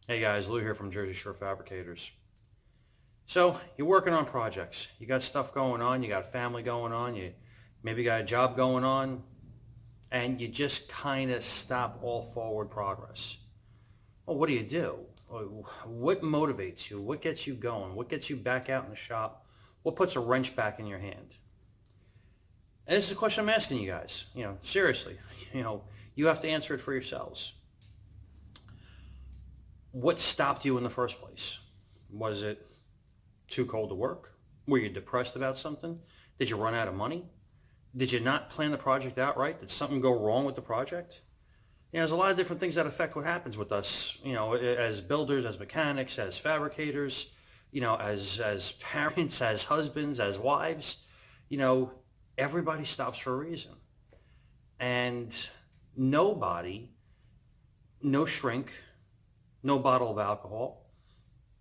Hey guys, Lou here from Jersey Shore Fabricators. So you're working on projects. You got stuff going on. You got family going on. You maybe got a job going on, and you just kind of stop all forward progress. Well, what do you do? What motivates you? What gets you going? What gets you back out in the shop? What puts a wrench back in your hand? And this is a question I'm asking you guys. Seriously. You have to answer it for yourselves. What stopped you in the first place? Was it too cold to work? Were you depressed about something? Did you run out of money? Did you not plan the project out right? Did something go wrong with the project? There's a lot of different things that affect what happens with us, as builders, as mechanics, as fabricators, as parents, as husbands, as wives. You know, everybody stops for a reason. And nobody, no shrink, no bottle of alcohol,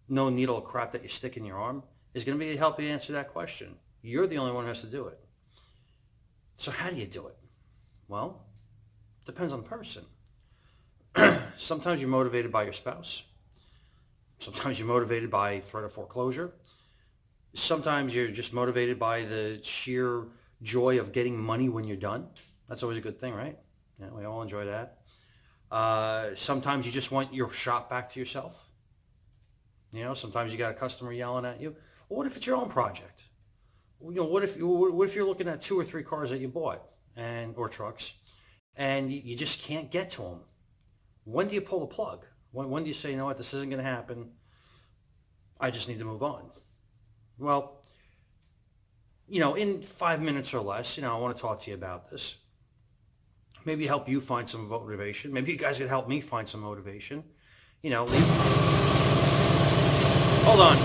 no needle of crap that you stick in your arm is going to be able to help you answer that question. You're the only one who has to do it. So how do you do it? Well, depends on the person. Sometimes you're motivated by your spouse. Sometimes you're motivated by threat of foreclosure. Sometimes you're just motivated by the sheer joy of getting money when you're done. That's always a good thing, right? Yeah, we all enjoy that. Sometimes you just want your shop back to yourself. Sometimes you got a customer yelling at you. Well, what if it's your own project? What if you're looking at 2 or 3 cars that you bought or trucks, and you just can't get to them? When do you pull the plug? When do you say, you know what, this isn't going to happen? I just need to move on. Well, in 5 minutes or less, I want to talk to you about this. Maybe help you find some motivation. Maybe you guys could help me find some motivation. Hold on.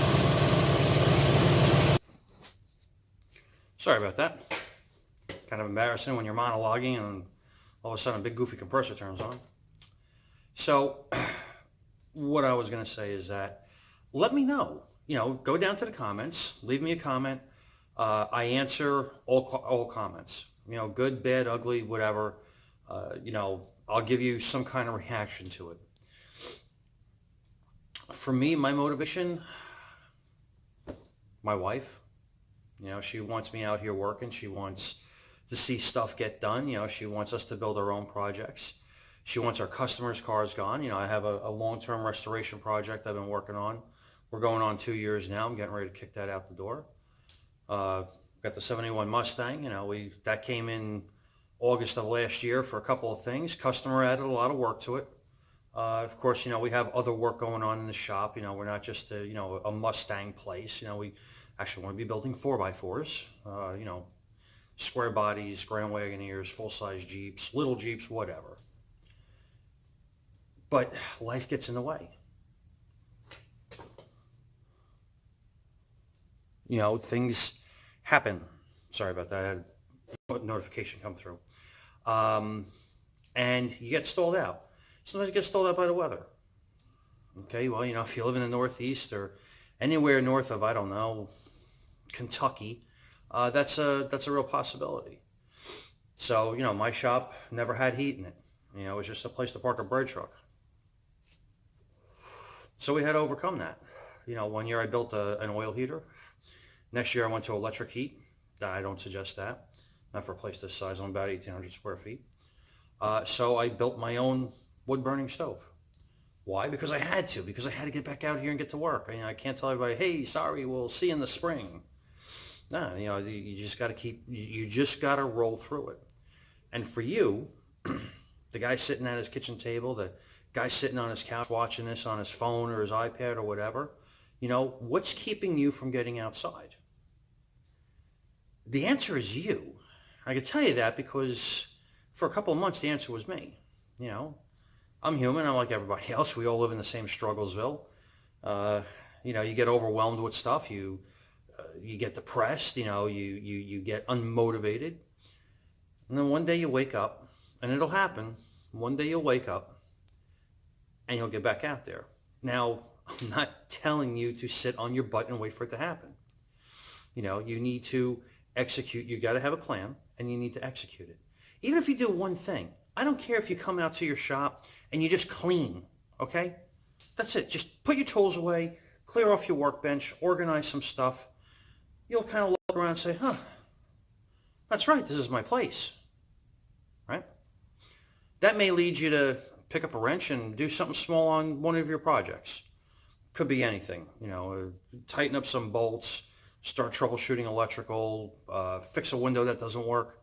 Sorry about that. Kind of embarrassing when you're monologuing and all of a sudden a big goofy compressor turns on. So what I was going to say is that let me know. Go down to the comments, leave me a comment. I answer all comments. Good, bad, ugly, whatever. I'll give you some kind of reaction to it. For me, my motivation, my wife. She wants me out here working. She wants to see stuff get done. She wants us to build our own projects. She wants our customers' cars gone. I have a long-term restoration project I've been working on. We're going on 2 years now. I'm getting ready to kick that out the door. Got the 71 Mustang. That came in August of last year for a couple of things. Customer added a lot of work to it. Of course, we have other work going on in the shop. We're not just a Mustang place. We actually want to be building 4x4s. Square bodies, Grand Wagoneers, full-size Jeeps, little Jeeps, whatever. But life gets in the way. Things happen. Sorry about that. I had a notification come through. And you get stalled out. Sometimes you get stalled out by the weather. Okay, well, if you live in the Northeast or anywhere north of, I don't know, Kentucky, that's a real possibility. So, my shop never had heat in it. It was just a place to park a bread truck. So we had to overcome that. One year I built an oil heater. Next year I went to electric heat. I don't suggest that. Not for a place this size. I'm about 1,800 square feet. So I built my own wood-burning stove. Why? Because I had to. Because I had to get back out here and get to work. I can't tell everybody, hey, sorry, we'll see you in the spring. No, you just got to you just got to roll through it. And for you, the guy sitting at his kitchen table, the guy sitting on his couch watching this on his phone or his iPad or whatever, what's keeping you from getting outside? The answer is you. I can tell you that because for a couple of months, the answer was me. I'm human. I'm like everybody else. We all live in the same strugglesville. You get overwhelmed with stuff. You get depressed. You get unmotivated. And then one day you wake up, and it'll happen. One day you'll wake up, and you'll get back out there. Now, I'm not telling you to sit on your butt and wait for it to happen. You need to execute. You got to have a plan, and you need to execute it. Even if you do one thing, I don't care if you come out to your shop and you just clean, okay? That's it. Just put your tools away, clear off your workbench, organize some stuff. You'll kind of look around and say, huh, that's right, this is my place, right? That may lead you to pick up a wrench and do something small on one of your projects. Could be anything, tighten up some bolts, start troubleshooting electrical, fix a window that doesn't work.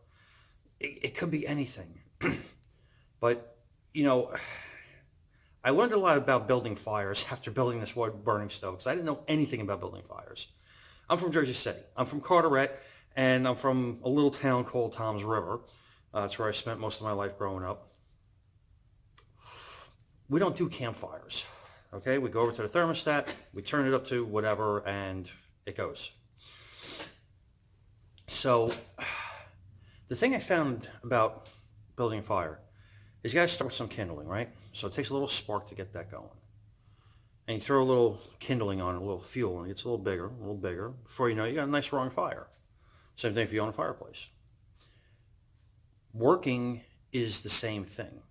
It could be anything. But, I learned a lot about building fires after building this wood burning stove because I didn't know anything about building fires. I'm from Jersey City. I'm from Carteret, and I'm from a little town called Toms River. That's where I spent most of my life growing up. We don't do campfires, okay? We go over to the thermostat, we turn it up to whatever, and it goes. So the thing I found about building a fire is you got to start with some kindling, right? So it takes a little spark to get that going. And you throw a little kindling on it, a little fuel, and it gets a little bigger. Before you know it, you got a nice roaring fire. Same thing if you own a fireplace. Working is the same thing.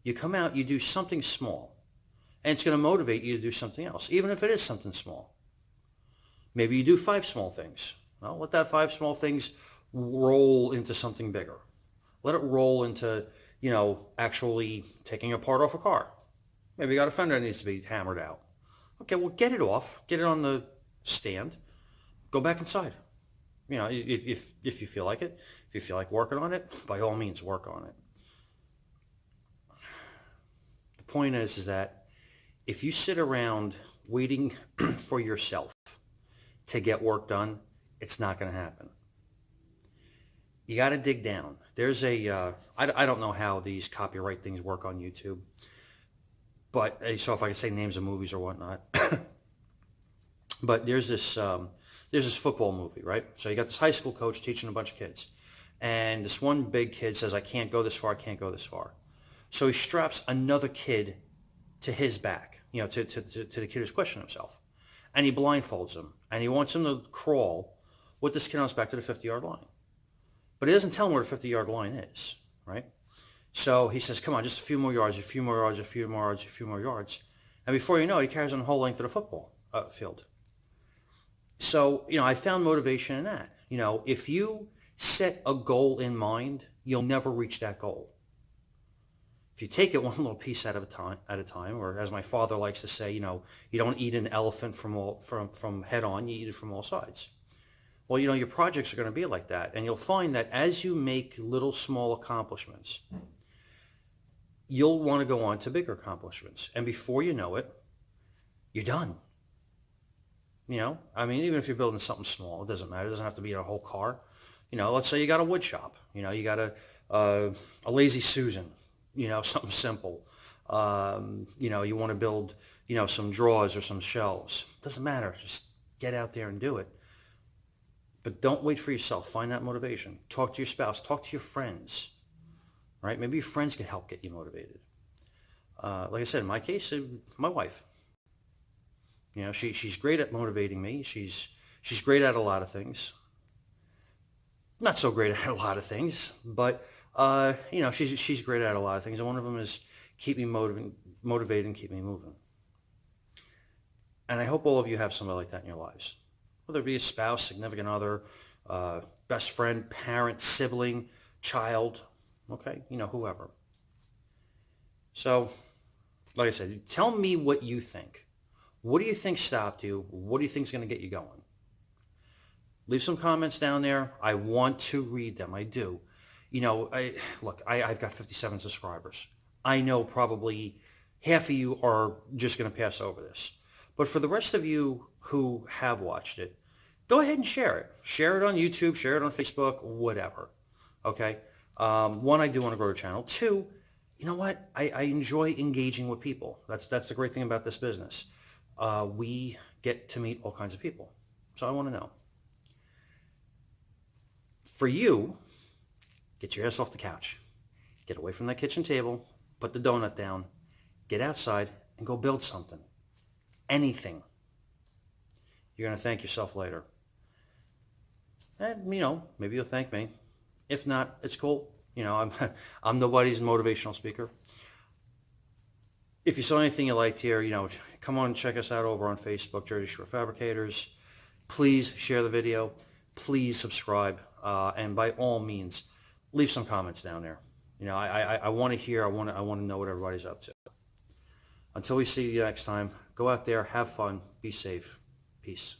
You come out, you do something small, and it's going to motivate you to do something else, even if it is something small. Maybe you do 5 small things. Well, let that 5 small things roll into something bigger. Let it roll into, actually taking a part off a car. Maybe you got a fender that needs to be hammered out. Okay, well, get it off. Get it on the stand. Go back inside. If you feel like it. If you feel like working on it, by all means, work on it. The point is that if you sit around waiting for yourself to get work done, it's not going to happen. You got to dig down. There's I don't know how these copyright things work on YouTube. But so if I could say names of movies or whatnot, but there's this football movie, right? So you got this high school coach teaching a bunch of kids, and this one big kid says, "I can't go this far. I can't go this far." So he straps another kid to his back, to the kid who's questioning himself, and he blindfolds him, and he wants him to crawl with this kid on his back to the 50-yard line, but he doesn't tell him where the 50-yard line is, right? So he says, come on, just a few more yards, a few more yards, a few more yards, a few more yards. And before you know it, he carries on the whole length of the football field. So, I found motivation in that. If you set a goal in mind, you'll never reach that goal. If you take it one little piece at a time, or as my father likes to say, you don't eat an elephant from head on, you eat it from all sides. Well, your projects are going to be like that. And you'll find that as you make little small accomplishments, you'll want to go on to bigger accomplishments. And before you know it, you're done. Even if you're building something small, it doesn't matter. It doesn't have to be a whole car. Let's say you got a wood shop. You got a Lazy Susan, something simple. You want to build, some drawers or some shelves. Doesn't matter. Just get out there and do it. But don't wait for yourself. Find that motivation. Talk to your spouse. Talk to your friends. Right? Maybe your friends can help get you motivated. Like I said, in my case, my wife. She's great at motivating me. She's great at a lot of things. Not so great at a lot of things, but she's great at a lot of things. And one of them is keep me motivated and keep me moving. And I hope all of you have somebody like that in your lives, whether it be a spouse, significant other, best friend, parent, sibling, child. Okay, whoever. So, like I said, tell me what you think. What do you think stopped you? What do you think is going to get you going? Leave some comments down there. I want to read them. I do. I've got 57 subscribers. I know probably half of you are just going to pass over this. But for the rest of you who have watched it, go ahead and share it. Share it on YouTube, share it on Facebook, whatever. Okay? One, I do want to grow a channel. Two, you know what? I enjoy engaging with people. That's the great thing about this business. We get to meet all kinds of people. So I want to know. For you, get your ass off the couch. Get away from that kitchen table. Put the donut down. Get outside and go build something. Anything. You're going to thank yourself later. And, maybe you'll thank me. If not, it's cool. I'm nobody's motivational speaker. If you saw anything you liked here, come on and check us out over on Facebook, Jersey Shore Fabricators. Please share the video. Please subscribe. And by all means, leave some comments down there. I want to hear, I want to know what everybody's up to. Until we see you next time, go out there, have fun, be safe. Peace.